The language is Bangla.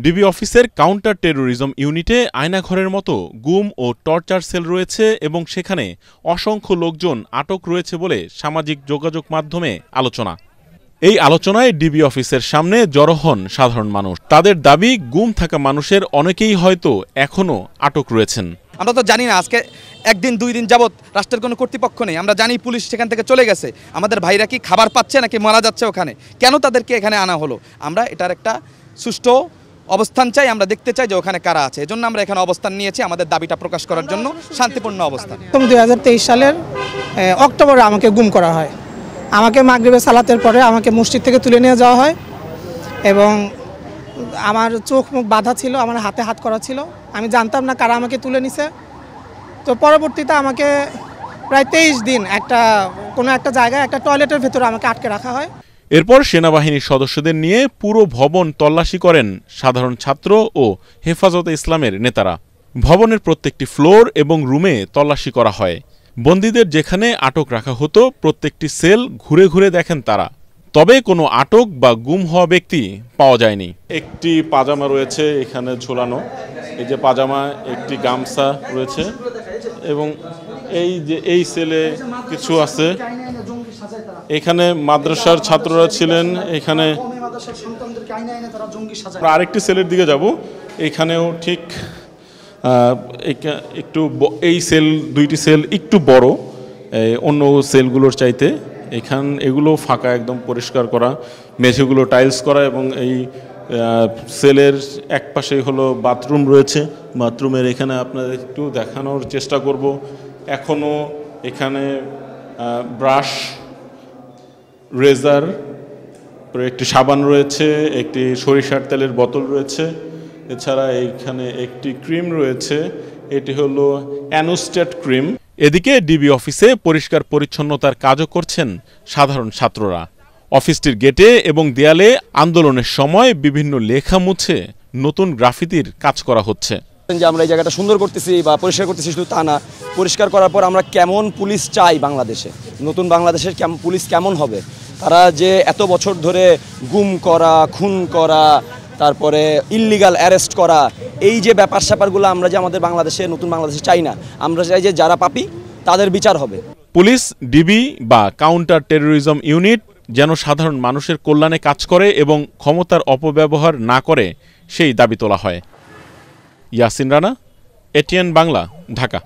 ডিবি অফিসের কাউন্টার টেরোরিজম ইউনিটে আয়নাঘরের মতো গুম ও টর্চার সেল রয়েছে এবং সেখানে অসংখ্য লোকজন আটক রয়েছে বলে সামাজিক যোগাযোগ মাধ্যমে আলোচনা। এই আলোচনায় ডিবি অফিসের সামনে জড়ো হন সাধারণ মানুষ। তাদের দাবি, গুম থাকা মানুষের অনেকেই হয়তো এখনও আটক রয়েছেন। আমরা তো জানি না, আজকে একদিন দুই দিন যাবৎ রাষ্ট্রের কোনো কর্তৃপক্ষ নেই। আমরা জানি পুলিশ সেখান থেকে চলে গেছে। আমাদের ভাইরা কি খাবার পাচ্ছে নাকি মারা যাচ্ছে ওখানে? কেন তাদেরকে এখানে আনা হলো? আমরা এটার একটা সুষ্ঠু অবস্থান চাই, আমরা দেখতে চাই যে ওখানে কারা আছে। এজন্য আমরা এখানে অবস্থান নিয়েছি, আমাদের দাবিটা প্রকাশ করার জন্য, শান্তিপূর্ণ অবস্থান। 2023 সালের অক্টোবরে আমাকে গুম করা হয়। আমাকে মাগরিবের সালাতের পরে আমাকে মসজিদ থেকে তুলে নিয়ে যাওয়া হয় এবং আমার চোখ মুখ বাঁধা ছিল, আমার হাতে হাত করা ছিল। আমি জানতাম না কারা আমাকে তুলে নিছে। তো পরবর্তীতে আমাকে প্রায় 23 দিন কোনো একটা জায়গায় একটা টয়লেটের ভেতরে আমাকে আটকে রাখা হয়। এরপর সেনাবাহিনীর সদস্যদের নিয়ে পুরো ভবন তল্লাশি করেন সাধারণ ছাত্র ও হেফাজতে ইসলামের নেতারা। ভবনের প্রত্যেকটি ফ্লোর এবং রুমে তল্লাশি করা হয়। বন্দীদের যেখানে আটক রাখা হতো প্রত্যেকটি সেল ঘুরে ঘুরে দেখেন তারা। তবে কোনো আটক বা গুম হওয়া ব্যক্তি পাওয়া যায়নি। একটি পাজামা রয়েছে এখানে ঝোলানো, এই যে পাজামা, একটি গামছা রয়েছে এবং এই সেলে কিছু আছে। এখানে মাদ্রাসার ছাত্ররা ছিলেন। এখানে আরেকটি সেলের দিকে যাব, এখানেও ঠিক একটু এই দুইটি সেল একটু বড় অন্য সেলগুলোর চাইতে। এগুলো ফাঁকা, একদম পরিষ্কার করা, মেঝেগুলো টাইলস করা এবং এই সেলের এক পাশেই হলো বাথরুম রয়েছে। বাথরুমের এখানে আপনাদের একটু দেখানোর চেষ্টা করব। এখনও এখানে ব্রাশ, রেজার, একটি সাবান রয়েছে, একটি সরিষার তেলের বোতল রয়েছে। এছাড়া এইখানে একটি ক্রিম রয়েছে, এটি হলো অ্যানোস্টেট ক্রিম। এদিকে ডিবি অফিসে পরিষ্কার পরিচ্ছন্নতার কাজও করছেন সাধারণ ছাত্ররা। অফিসটির গেটে এবং দেয়ালে আন্দোলনের সময় বিভিন্ন লেখা মুছে নতুন গ্রাফিতির কাজ করা হচ্ছে। যে আমরা এই জায়গাটা সুন্দর করতেছি বা পরিষ্কার করতেছি, শুধু তা না, পরিষ্কার করার পর আমরা কেমন পুলিশ চাই বাংলাদেশে, নতুন বাংলাদেশের পুলিশ কেমন হবে। তারা যে এত বছর ধরে গুম করা, খুন করা, তারপরে ইল্লিগাল অ্যারেস্ট করা, এই যে ব্যাপার স্যাপারগুলো আমরা যে আমাদের বাংলাদেশে, নতুন বাংলাদেশে চাই না। আমরা চাই যে যারা পাপী তাদের বিচার হবে। পুলিশ, ডিবি বা কাউন্টার টেরোরিজম ইউনিট যেন সাধারণ মানুষের কল্যাণে কাজ করে এবং ক্ষমতার অপব্যবহার না করে, সেই দাবি তোলা হয়। ইয়াসিন রানা, এটিএন বাংলা, ঢাকা।